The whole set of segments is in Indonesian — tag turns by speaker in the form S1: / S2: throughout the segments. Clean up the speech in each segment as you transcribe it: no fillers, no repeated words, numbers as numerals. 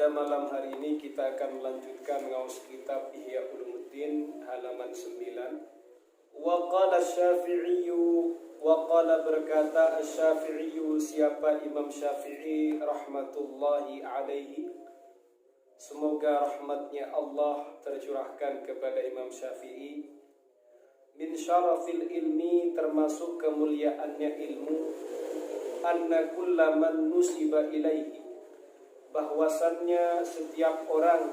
S1: Pada malam hari ini kita akan melanjutkan ngaus kitab Ihya Ulumuddin halaman 9. Wa qala Syafi'i, wa qala berkata Asy-Syafi'i, siapa Imam Syafi'i rahmatullahi alaihi, semoga rahmatnya Allah tercurahkan kepada Imam Syafi'i. Min syarafil ilmi, termasuk kemuliaannya ilmu, anna kullaman nusiba ilaihi, bahwasannya setiap orang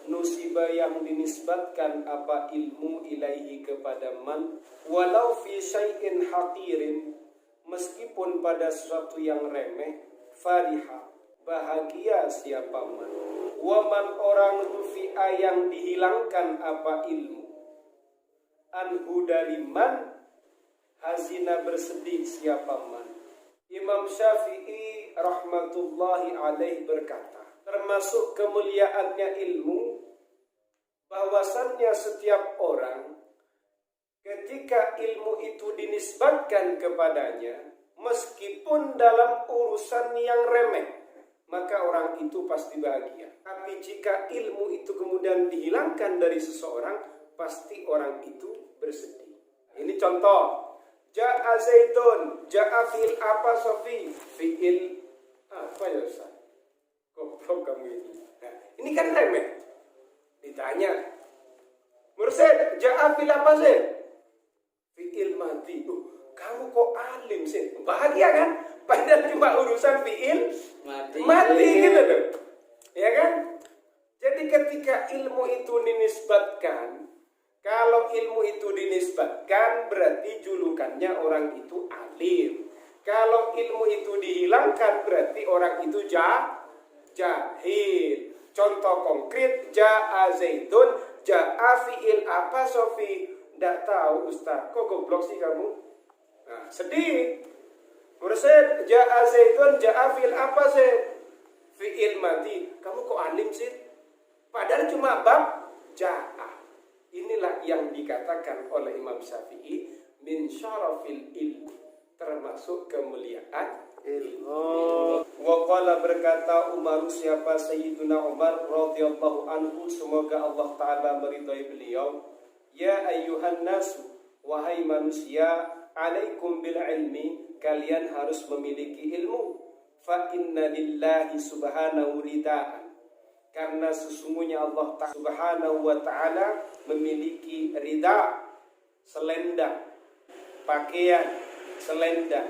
S1: nusiba yang dinisbatkan apa ilmu ilaihi kepada man, walau fi syai'in haqirin, meskipun pada sesuatu yang remeh, fariha, bahagia siapa man. Waman orang rufi'a, yang dihilangkan apa ilmu, anhu dari man, hazina bersedih siapa man. Imam Syafi'i rahmatullahi alaih berkata, termasuk kemuliaannya ilmu, bahwasannya setiap orang ketika ilmu itu dinisbatkan kepadanya, meskipun dalam urusan yang remeh, maka orang itu pasti bahagia. Tapi jika ilmu itu kemudian dihilangkan dari seseorang, pasti orang itu bersedih. Ini contoh. Ja'a Zaidun, ja'a fi'il apa Sofi? Fi'il apa ya Ustaz? Goblok kamu ini. Nah, ini kan remeh. Ditanya, Mursyid, ja'a fi'il apa sih? Fi'il mati. Kamu kok alim sih? Bahagia kan? Padahal cuma urusan fi'il mati gitu loh. Ya kan? Jadi ketika ilmu itu dinisbatkan, kalau ilmu itu dinisbatkan, berarti julukannya orang itu alim. Kalau ilmu itu dihilangkan, berarti orang itu jahil. Contoh konkret, ja'a Zaidun, ja'a fi'il apa Sofi? Nggak tahu Ustaz, kok goblok sih kamu? Nah, sedih. Mursyid, ja'a Zaidun, ja'a fi'il apa sih? Fi'il mati. Kamu kok alim sih? Padahal cuma bab ja'a. Inilah yang dikatakan oleh Imam Syafi'i min syarafil ilmi, termasuk kemuliaan ilmu. Wa qala berkata Umar, siapa Sayyiduna Umar radhiyallahu anhu, semoga Allah taala meridhai beliau, ya ayyuhan nasu, wahai manusia, alaikum bil ilmi, kalian harus memiliki ilmu. Fa inna lillahi subhanahu ridaan, karena sesungguhnya Allah subhanahu wa ta'ala memiliki ridha, selendang, pakaian selendang,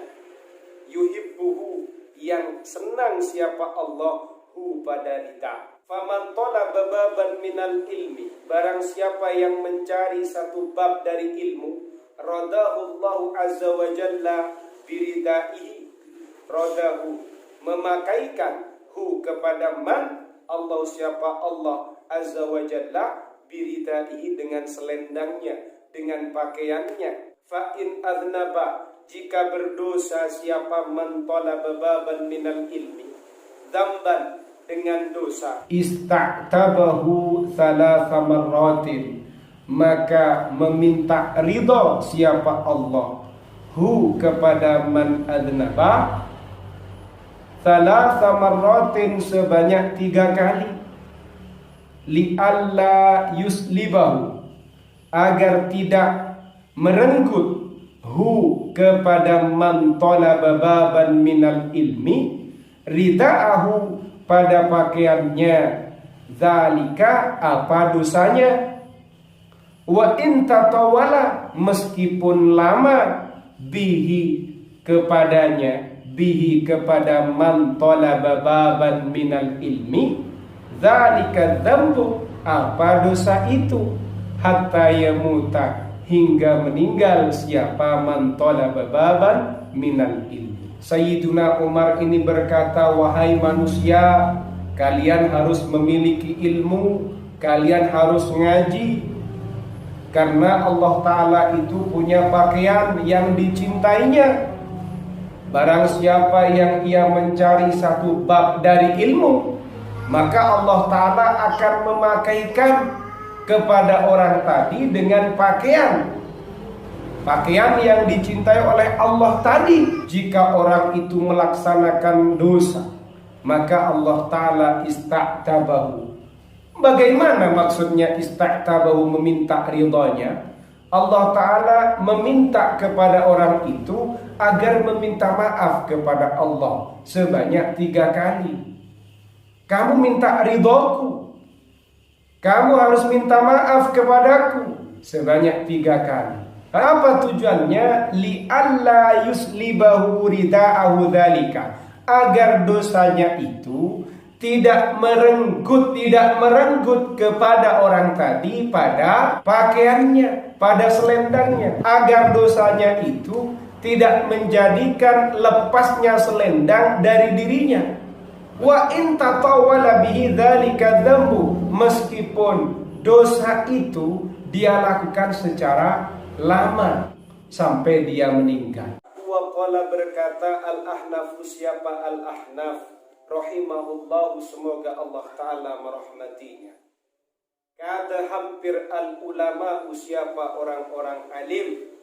S1: yuhibbuhu, yang senang siapa Allah hu pada ridha. Faman talaba baban minal ilmi, barang siapa yang mencari satu bab dari ilmu, radahu Allahu azza wa jalla biridaihi, radahu, memakaikan hu kepada man, Allah siapa Allah azza wa jalla biridaihi, dengan selendangnya, dengan pakaiannya. Fa in adnaba, jika berdosa siapa man talaba baban minal ilmi, dzamban, dengan dosa, ista'tabahu thalatha marratin, maka meminta ridha siapa Allah hu kepada man adnaba, thalatha marratin, sebanyak 3 kali, li'alla yuslibahu, agar tidak merenggut hu kepada man talaba baban minal ilmi, rida'ahu, pada pakaiannya, zalika, apa dosanya, wa in tatawala, meskipun lama, bihi kepadanya, bihi kepada man talaba baban minal ilmi, dzalika dzambu, apa dosa itu, hatta yamuta, hingga meninggal siapa man talaba baban minal ilmi. Sayyiduna Umar ini berkata, wahai manusia, kalian harus memiliki ilmu, kalian harus ngaji, karena Allah Ta'ala itu punya pakaian yang dicintainya. Barang siapa yang ia mencari satu bab dari ilmu, maka Allah Ta'ala akan memakaikan kepada orang tadi dengan pakaian yang dicintai oleh Allah tadi. Jika orang itu melaksanakan dosa, maka Allah Ta'ala ista'tabahu. Bagaimana maksudnya ista'tabahu, meminta ridhonya? Allah Ta'ala meminta kepada orang itu agar meminta maaf kepada Allah sebanyak 3 kali. Kamu minta ridhoku, kamu harus minta maaf kepadaku sebanyak 3 kali. Apa tujuannya? Li'alla yuslibahu rida'ahu dzalika, agar dosanya itu tidak merenggut kepada orang tadi pada pakaiannya, pada selendangnya, agar dosanya itu tidak menjadikan lepasnya selendang dari dirinya. Wa in tatawwala bihi dzalika dzambu, meskipun dosa itu dia lakukan secara lama sampai dia meninggal. Wa qala, berkata Al-Ahnaf, siapa Al-Ahnaf rahimahullah, semoga Allah Ta'ala merahmatinya. Kata hampir al-ulama, siapa orang-orang alim,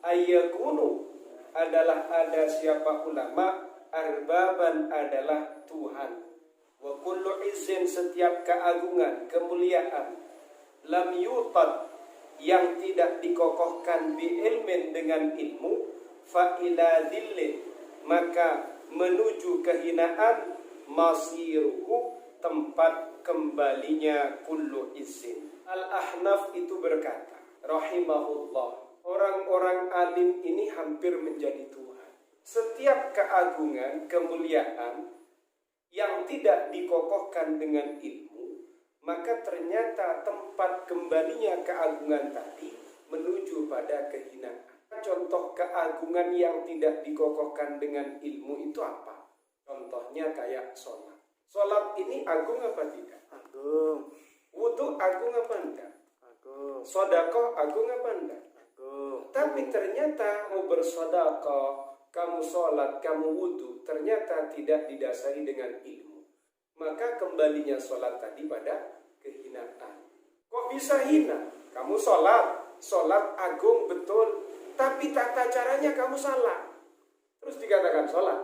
S1: ayyakunu adalah ada siapa ulama, arbaban adalah Tuhan, wa kullu izzin setiap keagungan, kemuliaan, lam yutad yang tidak dikokohkan bi ilmin dengan ilmu, fa ila dhillin maka menuju kehinaan, masiruhu tempat kembalinya kullu izzin. Al-Ahnaf itu berkata rahimahullah, orang-orang alim ini hampir menjadi Tuhan. Setiap keagungan, kemuliaan yang tidak dikokohkan dengan ilmu, maka ternyata tempat kembalinya keagungan tadi menuju pada kehinaan. Contoh keagungan yang tidak dikokohkan dengan ilmu itu apa? Contohnya kayak sholat. Sholat ini agung apa tidak?
S2: Agung.
S1: Wudu agung apa enggak?
S2: Agung.
S1: Sedekah agung apa enggak?
S2: Agung.
S1: Tapi ternyata mau bersedekah, kamu sholat, kamu wudu, ternyata tidak didasari dengan ilmu. Maka kembalinya sholat tadi pada kehinaan. Kok bisa hina? Kamu sholat agung betul, tapi tata caranya kamu salah. Terus dikatakan sholat.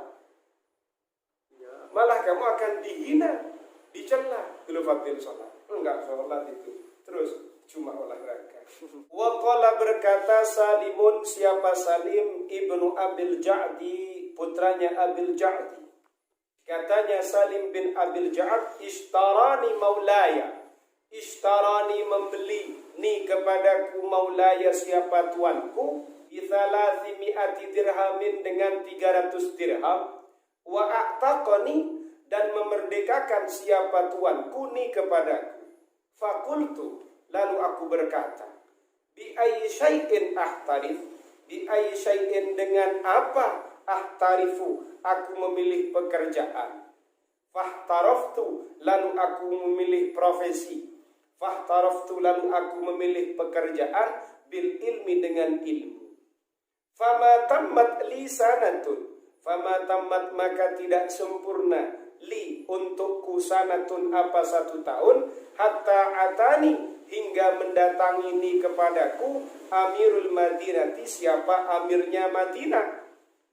S1: Malah kamu akan dihina, dicela. Dulu fadil sholat, enggak sholat itu, terus cuma olahraga. Wa qala, berkata Salimun, siapa Salim ibnu Abil Ja'di, putranya Abil Ja'di. Katanya Salim bin Abil Ja'd, ishtarani maulaya, ishtarani membeli ni kepadaku, maulaya siapa tuanku, bi 300 dirhamin dengan 300 dirham, wa a'taqani dan memerdekakan siapa tuanku ni kepadaku. Fakultu, lalu aku berkata, bi ayyi syai'in ahtarif, bi ayyi syai'in dengan apa, ahtarifu aku memilih pekerjaan. Fahtaraftu, lalu aku memilih profesi. Fahtaraftu, lalu aku memilih pekerjaan, bil ilmi dengan ilmu. Fama tammat li sanatun, fama tammat maka tidak sempurna, li untukku sanatun apa 1 tahun, hatta atani hingga mendatangi ni kepadaku, Amirul Madinati siapa amirnya Madinah,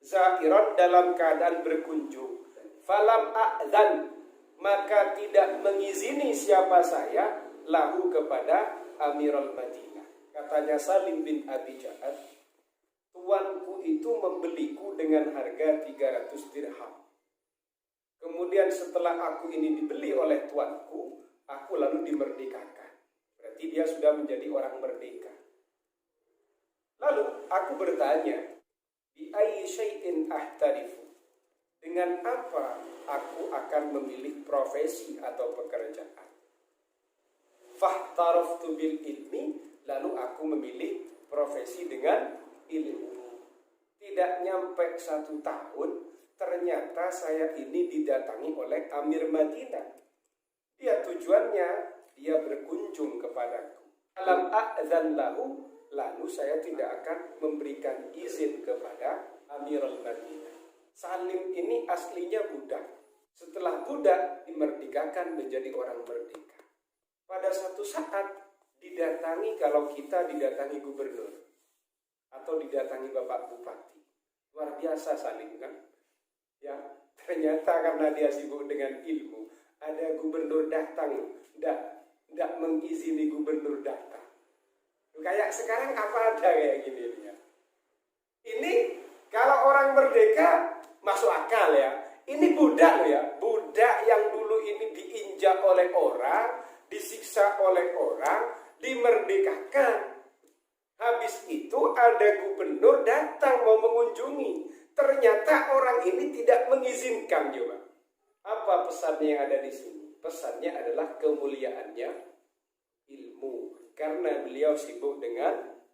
S1: zairan dalam keadaan berkunjung. Falam a'zan maka tidak mengizini siapa saya, lahu kepada Amirul Madinah. Katanya Salim bin Abi Ja'ad, tuanku itu membeliku dengan harga 300 dirham. Kemudian setelah aku ini dibeli oleh tuanku, aku lalu dimerdekakan. Berarti dia sudah menjadi orang merdeka. Lalu aku bertanya, bi ayyi syai'in ahtarifu, dengan apa aku akan memilih profesi atau pekerjaan. Fahtaraftu bil ilmi, lalu aku memilih profesi dengan ilmu. Tidak nyampe 1 tahun, ternyata saya ini didatangi oleh Amir Madinah. Dia tujuannya, dia berkunjung kepadaku. Alam a'zan lahu, lalu saya tidak akan memberikan izin kepada Amirul Madinah. Salim ini aslinya budak. Setelah budak, dimerdekakan menjadi orang merdeka. Pada satu saat, didatangi, kalau kita didatangi gubernur atau didatangi bapak bupati, luar biasa Salim kan? Ya, Ternyata karena dia sibuk dengan ilmu, ada gubernur datang, tidak mengizini gubernur datang. Kayak sekarang apa ada kayak gini ya. Ini kalau orang merdeka masuk akal ya. Ini budak loh ya, budak yang dulu ini diinjak oleh orang, disiksa oleh orang, dimerdekakan. Habis itu ada gubernur datang mau mengunjungi. Ternyata orang ini tidak mengizinkan juga. Apa pesannya yang ada di sini? Pesannya adalah kemuliaannya ilmu. Karena beliau sibuk dengan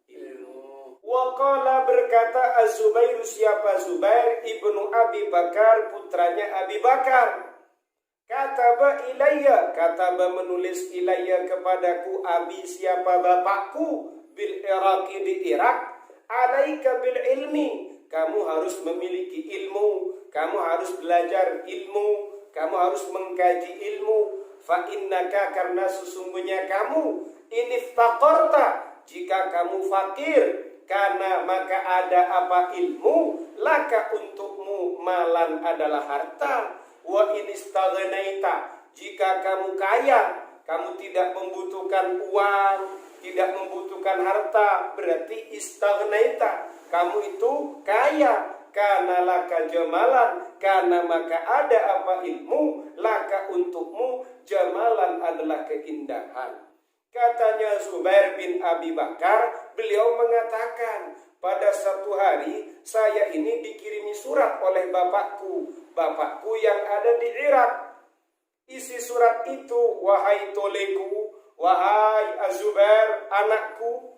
S1: ilmu. Waqala berkata Az-Zubair, siapa Zubair ibnu Abi Bakar, putranya Abi Bakar. Kataba ilayya, kataba menulis ilayya kepadaku, abi siapa bapakku, bil Iraqi di Irak, alaika bil ilmi, kamu harus memiliki ilmu, kamu harus belajar ilmu, kamu harus mengkaji ilmu. Fa innaka, karena sesungguhnya kamu, iniftaqarta, jika kamu fakir, karena maka ada apa ilmu, laka untukmu malan adalah harta. Wa inistaghnaita, jika kamu kaya, kamu tidak membutuhkan uang, tidak membutuhkan harta, berarti istaghnaita, kamu itu kaya. Karena laka jamalan, karena maka ada apa ilmu, laka untukmu jamalan adalah keindahan. Katanya Zubair bin Abi Bakar, beliau mengatakan, pada satu hari saya ini dikirimi surat oleh bapakku yang ada di Irak. Isi surat itu, wahai toleku, wahai Az-Zubair anakku,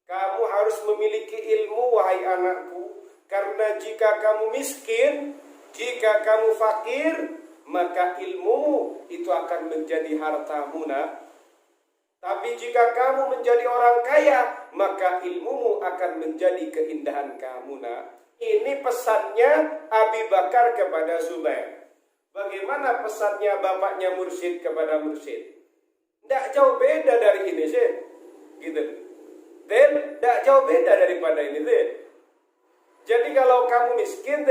S1: kamu harus memiliki ilmu wahai anakku. Karena jika kamu miskin, jika kamu fakir, maka ilmumu itu akan menjadi hartamu. Tapi jika kamu menjadi orang kaya, maka ilmumu akan menjadi keindahan kamu. Ini pesannya Abi Bakar kepada Zubair. Bagaimana pesannya bapaknya mursyid kepada mursyid? Tidak jauh beda dari ini sih, gitu. Dan tidak jauh beda daripada ini sih. Jadi kalau kamu miskin,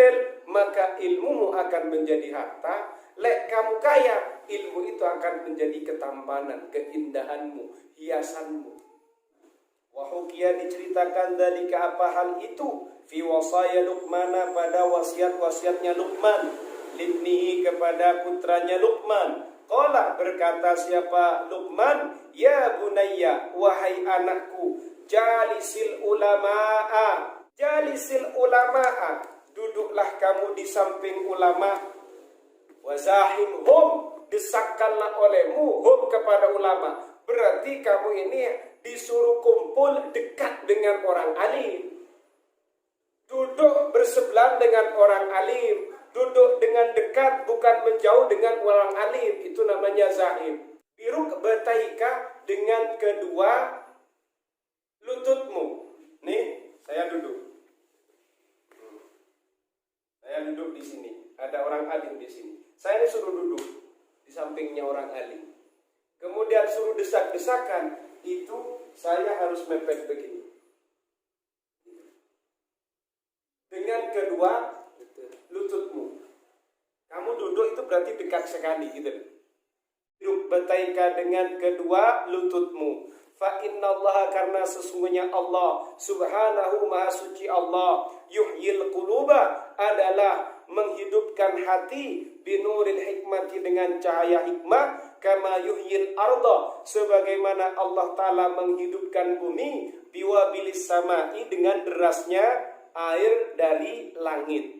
S1: maka ilmumu akan menjadi harta. Lek kamu kaya, ilmu itu akan menjadi ketampanan, keindahanmu, hiasanmu. Wahukia diceritakan dari apa hal itu fi wasaya Luqmana, pada wasiat-wasiatnya Luqman, libnihi kepada putranya Luqman. Qala, berkata siapa Luqman, ya bunayya, wahai anakku, jalisil ulama'a, jalisil ulama'a, duduklah kamu di samping ulama, wazahimhum, desakkanlah olehmu hum kepada ulama. Berarti kamu ini disuruh kumpul dekat dengan orang alim, duduk bersebelahan dengan orang alim, duduk dengan dekat bukan menjauh dengan orang alim, itu namanya zahim. Biruk bataika, dengan kedua lututmu. Nih, saya duduk. Saya duduk di sini. Ada orang alim di sini. Saya ini suruh duduk di sampingnya orang alim. Kemudian suruh desak-desakan, itu saya harus mepet begini. Dengan kedua lututmu. Kamu duduk itu berarti dekat sekali gitu. Duduk bataika, dengan kedua lututmu. Fa innallaha, karena sesungguhnya Allah subhanahu maha suci Allah, yuhyil quluba, adalah menghidupkan hati, binuril hikmati, dengan cahaya hikmah, kama yuhyil arda, sebagaimana Allah Ta'ala menghidupkan bumi, biwabilis samai, dengan derasnya air dari langit.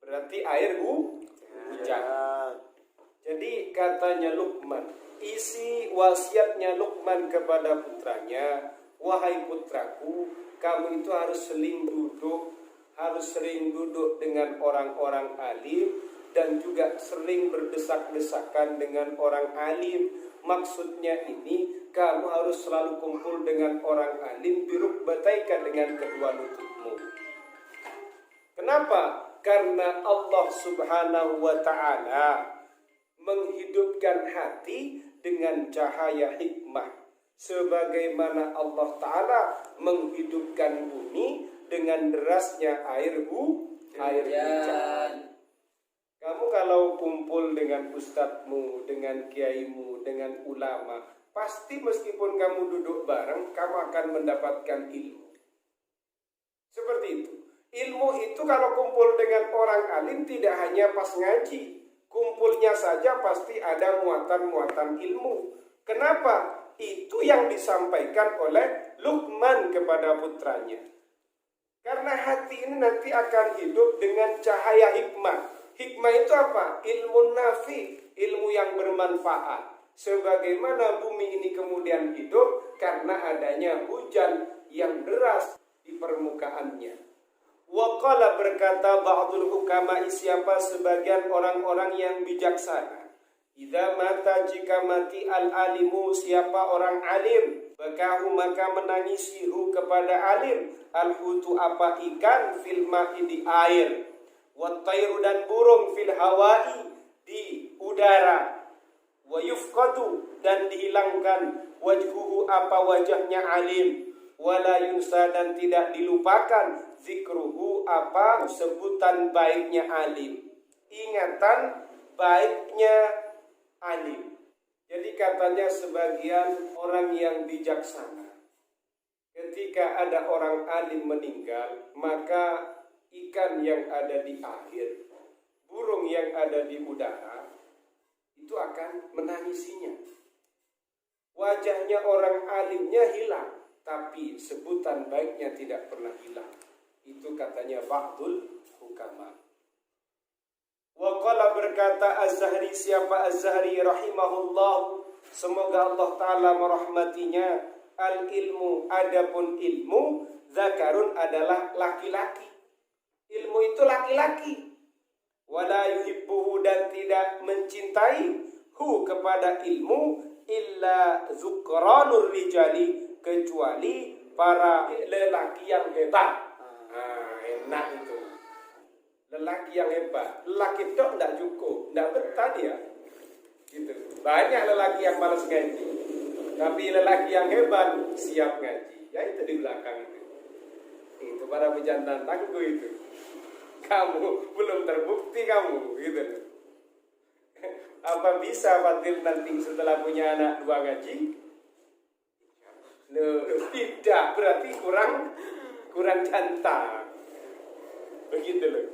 S1: Berarti air hujan. Jadi katanya Luqman, isi wasiatnya Luqman kepada putranya, wahai putraku, kamu itu harus sering duduk dengan orang-orang alim, dan juga sering berdesak-desakan dengan orang alim. Maksudnya ini, kamu harus selalu kumpul dengan orang alim, biruk bataika, dengan kedua lututmu. Kenapa? Karena Allah subhanahu wa ta'ala menghidupkan hati dengan cahaya hikmah, sebagaimana Allah Ta'ala menghidupkan bumi dengan derasnya air hujan. Kamu kalau kumpul dengan ustadzmu, dengan kiaimu, dengan ulama, pasti meskipun kamu duduk bareng, kamu akan mendapatkan ilmu. Seperti itu. Ilmu itu kalau kumpul dengan orang alim tidak hanya pas ngaji. Kumpulnya saja pasti ada muatan-muatan ilmu. Kenapa? Itu yang disampaikan oleh Luqman kepada putranya. Karena hati ini nanti akan hidup dengan cahaya hikmah. Hikmah itu apa? Ilmu nafi, ilmu yang bermanfaat. Sebagaimana bumi ini kemudian hidup karena adanya hujan yang deras di permukaannya. Waqala berkata ba'dul hukama, siapa sebagian orang-orang yang bijaksana. Idza mata, jika mati al-alimu, siapa orang alim, bakahu maka menangisihu kepada alim, al-hutu apa ikan, fil ma'i di air, wat tayru dan burung, fil hawai di udara, wa yufqadu dan dihilangkan, wajhuhu apa wajahnya alim, wala yunsa dan tidak dilupakan, zikruhu apa sebutan baiknya alim, ingatan baiknya alim. Jadi katanya sebagian orang yang bijaksana, ketika ada orang alim meninggal, maka ikan yang ada di air, burung yang ada di udara, itu akan menangisinya. Wajahnya orang alimnya hilang, tapi sebutan baiknya tidak pernah hilang. Itu katanya ba'dul hukama. Waqala berkata Az-Zahri, siapa Az-Zahri rahimahullah, semoga Allah Ta'ala merahmatinya, al-ilmu, adapun ilmu, zakarun adalah laki-laki. Ilmu itu laki-laki. Wala yuhibbuhu dan tidak mencintai hu kepada ilmu, illa zukranur rijali, kecuali para lelaki yang hebat. Enak itu. Lelaki yang hebat. Lelaki itu tidak cukup, tidak betah dia. Gitu. Banyak lelaki yang malas ngaji, tapi lelaki yang hebat siap ngaji. Ya itu di belakang itu. Itu para pejantan tangguh itu. Kamu belum terbukti kamu, gitu. Apa bisa Fadil nanti setelah punya anak 2 ngaji? Tidak, berarti kurang jantan. Begitu loh.